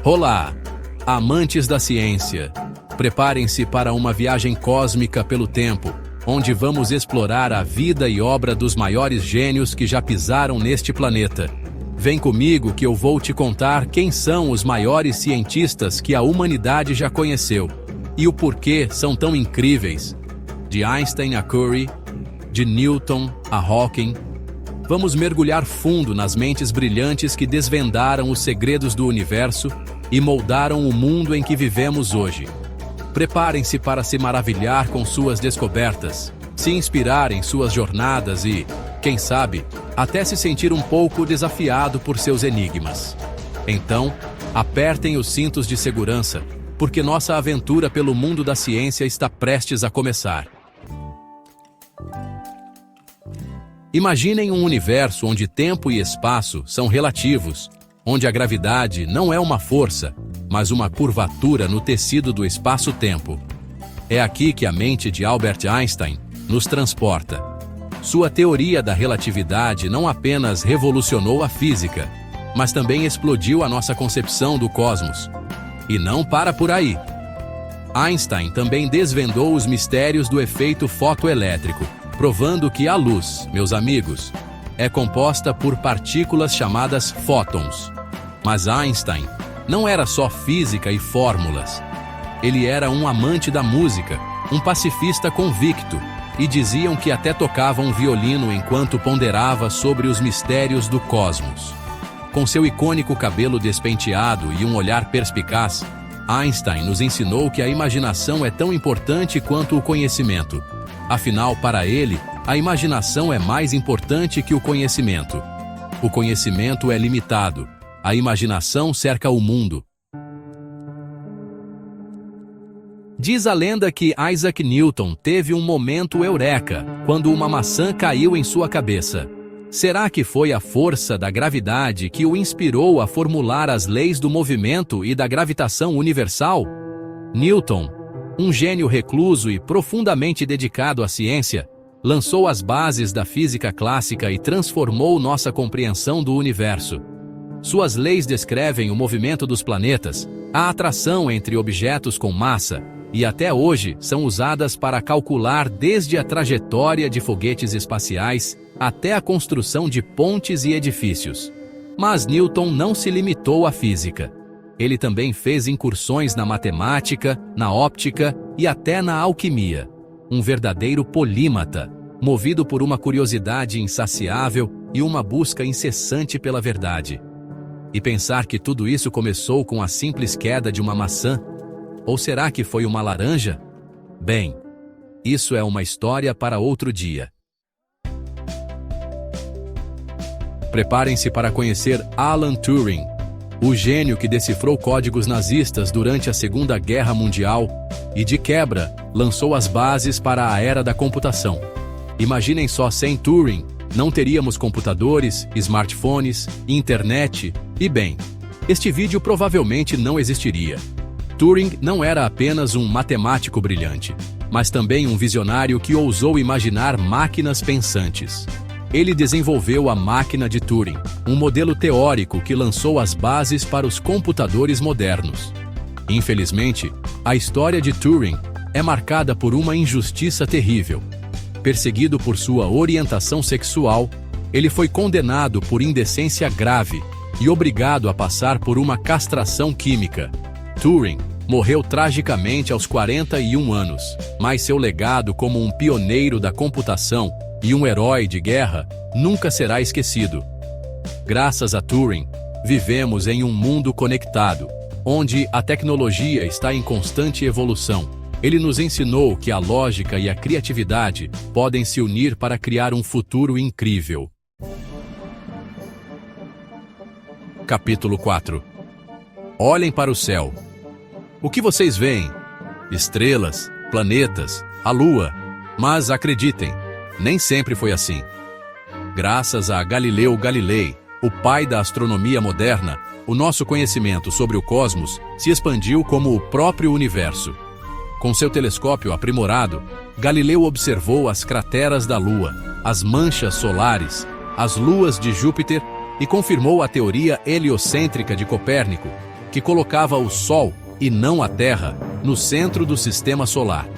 Olá, amantes da ciência. Preparem-se para uma viagem cósmica pelo tempo, onde vamos explorar a vida e obra dos maiores gênios que já pisaram neste planeta. Vem comigo que eu vou te contar quem são os maiores cientistas que a humanidade já conheceu e o porquê são tão incríveis. De Einstein a Curie, de Newton a Hawking, vamos mergulhar fundo nas mentes brilhantes que desvendaram os segredos do universo e moldaram o mundo em que vivemos hoje. Preparem-se para se maravilhar com suas descobertas, se inspirar em suas jornadas e, quem sabe, até se sentir um pouco desafiado por seus enigmas. Então, apertem os cintos de segurança, porque nossa aventura pelo mundo da ciência está prestes a começar. Imaginem um universo onde tempo e espaço são relativos, onde a gravidade não é uma força, mas uma curvatura no tecido do espaço-tempo. É aqui que a mente de Albert Einstein nos transporta. Sua teoria da relatividade não apenas revolucionou a física, mas também explodiu a nossa concepção do cosmos. E não para por aí. Einstein também desvendou os mistérios do efeito fotoelétrico, provando que a luz, meus amigos, é composta por partículas chamadas fótons. Mas Einstein não era só física e fórmulas. Ele era um amante da música, um pacifista convicto, e diziam que até tocava um violino enquanto ponderava sobre os mistérios do cosmos. Com seu icônico cabelo despenteado e um olhar perspicaz, Einstein nos ensinou que a imaginação é tão importante quanto o conhecimento. Afinal, para ele, a imaginação é mais importante que o conhecimento. O conhecimento é limitado. A imaginação cerca o mundo. Diz a lenda que Isaac Newton teve um momento eureka, quando uma maçã caiu em sua cabeça. Será que foi a força da gravidade que o inspirou a formular as leis do movimento e da gravitação universal? Newton, um gênio recluso e profundamente dedicado à ciência, lançou as bases da física clássica e transformou nossa compreensão do universo. Suas leis descrevem o movimento dos planetas, a atração entre objetos com massa, e até hoje são usadas para calcular desde a trajetória de foguetes espaciais até a construção de pontes e edifícios. Mas Newton não se limitou à física. Ele também fez incursões na matemática, na óptica e até na alquimia. Um verdadeiro polímata, movido por uma curiosidade insaciável e uma busca incessante pela verdade. E pensar que tudo isso começou com a simples queda de uma maçã? Ou será que foi uma laranja? Bem, isso é uma história para outro dia. Preparem-se para conhecer Alan Turing, o gênio que decifrou códigos nazistas durante a Segunda Guerra Mundial e, de quebra, lançou as bases para a era da computação. Imaginem só, sem Turing, não teríamos computadores, smartphones, internet e, bem, este vídeo provavelmente não existiria. Turing não era apenas um matemático brilhante, mas também um visionário que ousou imaginar máquinas pensantes. Ele desenvolveu a máquina de Turing, um modelo teórico que lançou as bases para os computadores modernos. Infelizmente, a história de Turing é marcada por uma injustiça terrível. Perseguido por sua orientação sexual, ele foi condenado por indecência grave e obrigado a passar por uma castração química. Turing morreu tragicamente aos 41 anos, mas seu legado como um pioneiro da computação e um herói de guerra nunca será esquecido. Graças a Turing, vivemos em um mundo conectado, onde a tecnologia está em constante evolução. Ele nos ensinou que a lógica e a criatividade podem se unir para criar um futuro incrível. Capítulo 4. Olhem para o céu. O que vocês veem? Estrelas, planetas, a Lua. Mas acreditem, nem sempre foi assim. Graças a Galileu Galilei, o pai da astronomia moderna, o nosso conhecimento sobre o cosmos se expandiu como o próprio universo. Com seu telescópio aprimorado, Galileu observou as crateras da Lua, as manchas solares, as luas de Júpiter e confirmou a teoria heliocêntrica de Copérnico, que colocava o Sol, e não a Terra, no centro do sistema solar.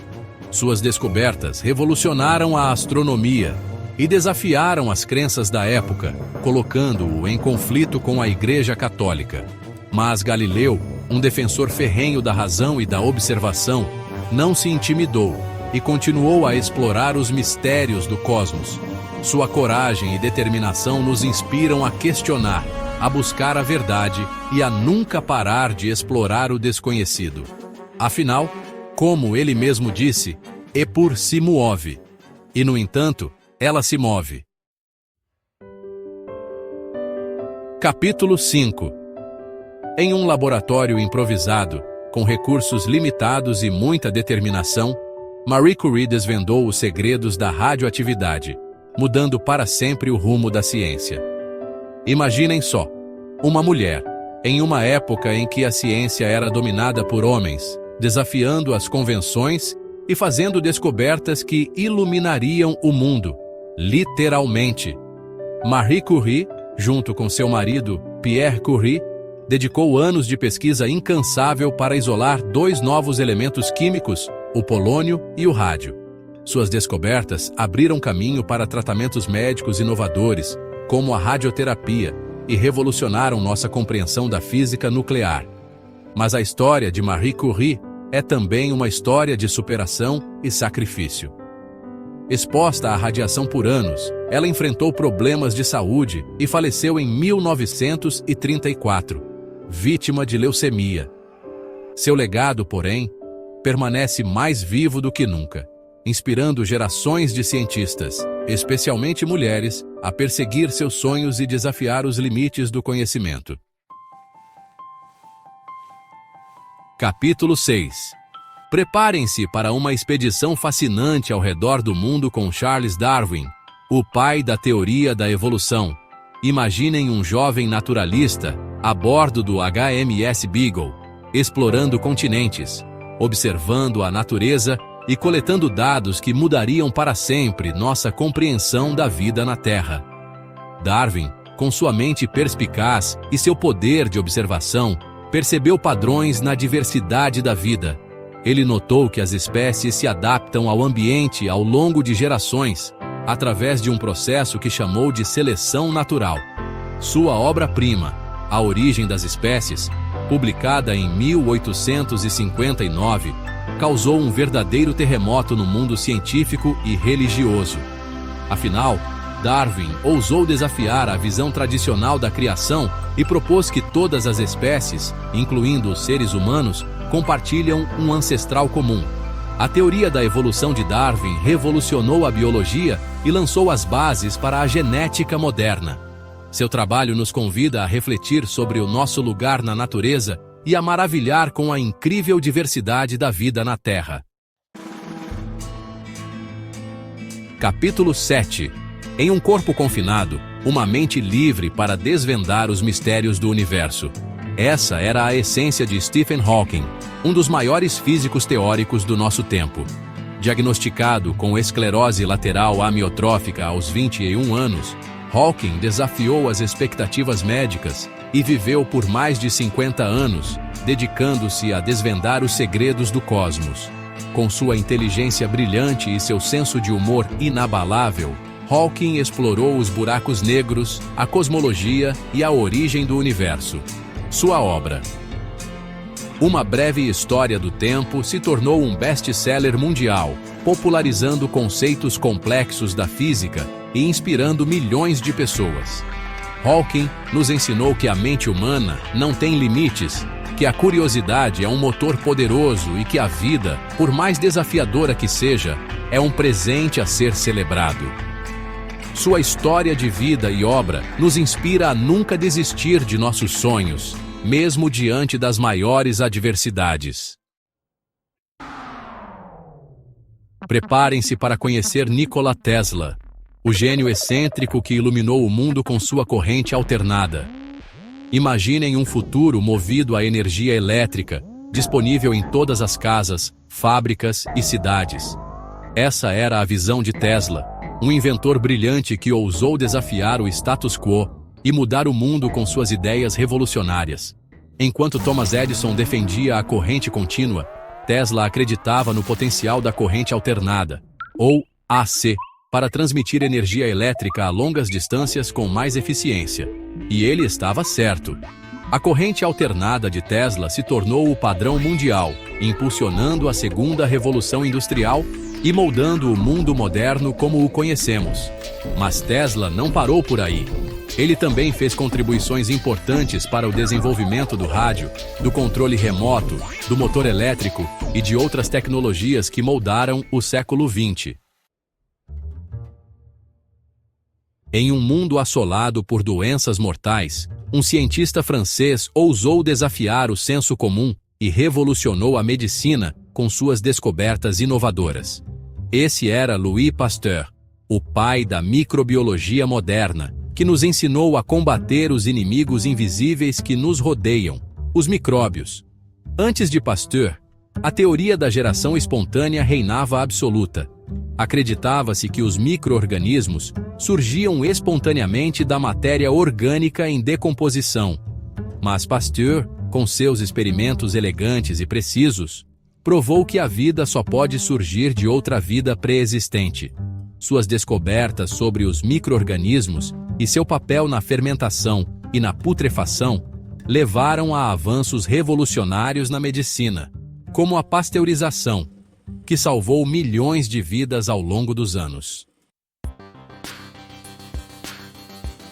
Suas descobertas revolucionaram a astronomia e desafiaram as crenças da época, colocando-o em conflito com a Igreja Católica. Mas Galileu, um defensor ferrenho da razão e da observação, não se intimidou e continuou a explorar os mistérios do cosmos. Sua coragem e determinação nos inspiram a questionar, a buscar a verdade e a nunca parar de explorar o desconhecido. Afinal, como ele mesmo disse, Epur se move. E, no entanto, ela se move. Capítulo 5. Em um laboratório improvisado, com recursos limitados e muita determinação, Marie Curie desvendou os segredos da radioatividade, mudando para sempre o rumo da ciência. Imaginem só, uma mulher, em uma época em que a ciência era dominada por homens, desafiando as convenções e fazendo descobertas que iluminariam o mundo, literalmente. Marie Curie, junto com seu marido, Pierre Curie, dedicou anos de pesquisa incansável para isolar 2 novos elementos químicos, o polônio e o rádio. Suas descobertas abriram caminho para tratamentos médicos inovadores, como a radioterapia, e revolucionaram nossa compreensão da física nuclear. Mas a história de Marie Curie é também uma história de superação e sacrifício. Exposta à radiação por anos, ela enfrentou problemas de saúde e faleceu em 1934, vítima de leucemia. Seu legado, porém, permanece mais vivo do que nunca, inspirando gerações de cientistas, especialmente mulheres, a perseguir seus sonhos e desafiar os limites do conhecimento. Capítulo 6. Preparem-se para uma expedição fascinante ao redor do mundo com Charles Darwin, o pai da teoria da evolução. Imaginem um jovem naturalista a bordo do HMS Beagle, explorando continentes, observando a natureza e coletando dados que mudariam para sempre nossa compreensão da vida na Terra. Darwin, com sua mente perspicaz e seu poder de observação, percebeu padrões na diversidade da vida. Ele notou que as espécies se adaptam ao ambiente ao longo de gerações, através de um processo que chamou de seleção natural. Sua obra-prima, A Origem das Espécies, publicada em 1859, causou um verdadeiro terremoto no mundo científico e religioso. Afinal, Darwin ousou desafiar a visão tradicional da criação e propôs que todas as espécies, incluindo os seres humanos, compartilham um ancestral comum. A teoria da evolução de Darwin revolucionou a biologia e lançou as bases para a genética moderna. Seu trabalho nos convida a refletir sobre o nosso lugar na natureza e a maravilhar com a incrível diversidade da vida na Terra. Capítulo 7. Em um corpo confinado, uma mente livre para desvendar os mistérios do universo. Essa era a essência de Stephen Hawking, um dos maiores físicos teóricos do nosso tempo. Diagnosticado com esclerose lateral amiotrófica aos 21 anos, Hawking desafiou as expectativas médicas e viveu por mais de 50 anos, dedicando-se a desvendar os segredos do cosmos. Com sua inteligência brilhante e seu senso de humor inabalável, Hawking explorou os buracos negros, a cosmologia e a origem do universo. Sua obra, Uma Breve História do Tempo, se tornou um best-seller mundial, popularizando conceitos complexos da física e inspirando milhões de pessoas. Hawking nos ensinou que a mente humana não tem limites, que a curiosidade é um motor poderoso e que a vida, por mais desafiadora que seja, é um presente a ser celebrado. Sua história de vida e obra nos inspira a nunca desistir de nossos sonhos, mesmo diante das maiores adversidades. Preparem-se para conhecer Nikola Tesla, o gênio excêntrico que iluminou o mundo com sua corrente alternada. Imaginem um futuro movido à energia elétrica, disponível em todas as casas, fábricas e cidades. Essa era a visão de Tesla, um inventor brilhante que ousou desafiar o status quo e mudar o mundo com suas ideias revolucionárias. Enquanto Thomas Edison defendia a corrente contínua, Tesla acreditava no potencial da corrente alternada, ou AC, para transmitir energia elétrica a longas distâncias com mais eficiência. E ele estava certo. A corrente alternada de Tesla se tornou o padrão mundial, impulsionando a segunda revolução industrial e moldando o mundo moderno como o conhecemos. Mas Tesla não parou por aí. Ele também fez contribuições importantes para o desenvolvimento do rádio, do controle remoto, do motor elétrico e de outras tecnologias que moldaram o século XX. Em um mundo assolado por doenças mortais, um cientista francês ousou desafiar o senso comum e revolucionou a medicina com suas descobertas inovadoras. Esse era Louis Pasteur, o pai da microbiologia moderna, que nos ensinou a combater os inimigos invisíveis que nos rodeiam, os micróbios. Antes de Pasteur, a teoria da geração espontânea reinava absoluta. Acreditava-se que os micro-organismos surgiam espontaneamente da matéria orgânica em decomposição. Mas Pasteur, com seus experimentos elegantes e precisos, provou que a vida só pode surgir de outra vida pré-existente. Suas descobertas sobre os micro-organismos e seu papel na fermentação e na putrefação levaram a avanços revolucionários na medicina, como a pasteurização, que salvou milhões de vidas ao longo dos anos.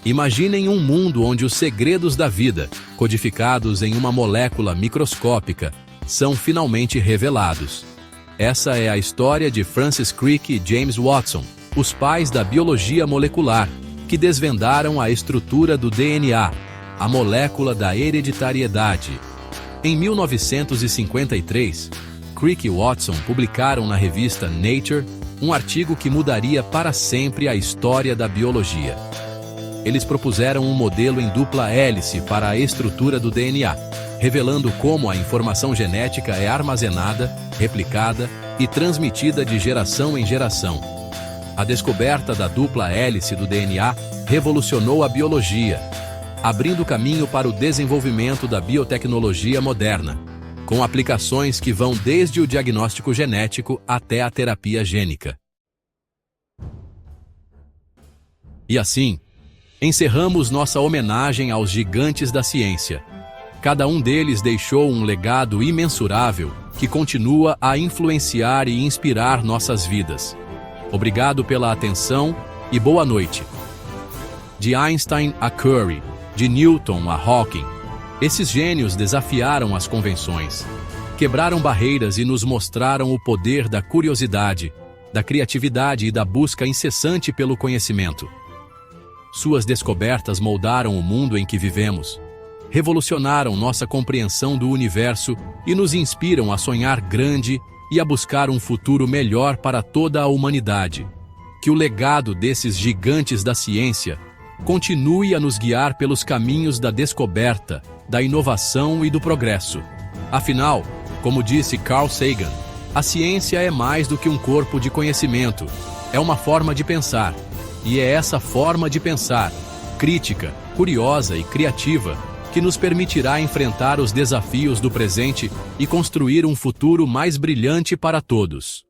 Imaginem um mundo onde os segredos da vida, codificados em uma molécula microscópica, são finalmente revelados. Essa é a história de Francis Crick e James Watson, os pais da biologia molecular, que desvendaram a estrutura do DNA, a molécula da hereditariedade. Em 1953, Crick e Watson publicaram na revista Nature um artigo que mudaria para sempre a história da biologia. Eles propuseram um modelo em dupla hélice para a estrutura do DNA, revelando como a informação genética é armazenada, replicada e transmitida de geração em geração. A descoberta da dupla hélice do DNA revolucionou a biologia, abrindo caminho para o desenvolvimento da biotecnologia moderna, com aplicações que vão desde o diagnóstico genético até a terapia gênica. E assim, encerramos nossa homenagem aos gigantes da ciência. Cada um deles deixou um legado imensurável que continua a influenciar e inspirar nossas vidas. Obrigado pela atenção e boa noite. De Einstein a Curie, de Newton a Hawking, esses gênios desafiaram as convenções, quebraram barreiras e nos mostraram o poder da curiosidade, da criatividade e da busca incessante pelo conhecimento. Suas descobertas moldaram o mundo em que vivemos, revolucionaram nossa compreensão do universo e nos inspiram a sonhar grande e a buscar um futuro melhor para toda a humanidade. Que o legado desses gigantes da ciência continue a nos guiar pelos caminhos da descoberta, da inovação e do progresso. Afinal, como disse Carl Sagan, a ciência é mais do que um corpo de conhecimento, é uma forma de pensar. E é essa forma de pensar, crítica, curiosa e criativa, que nos permitirá enfrentar os desafios do presente e construir um futuro mais brilhante para todos.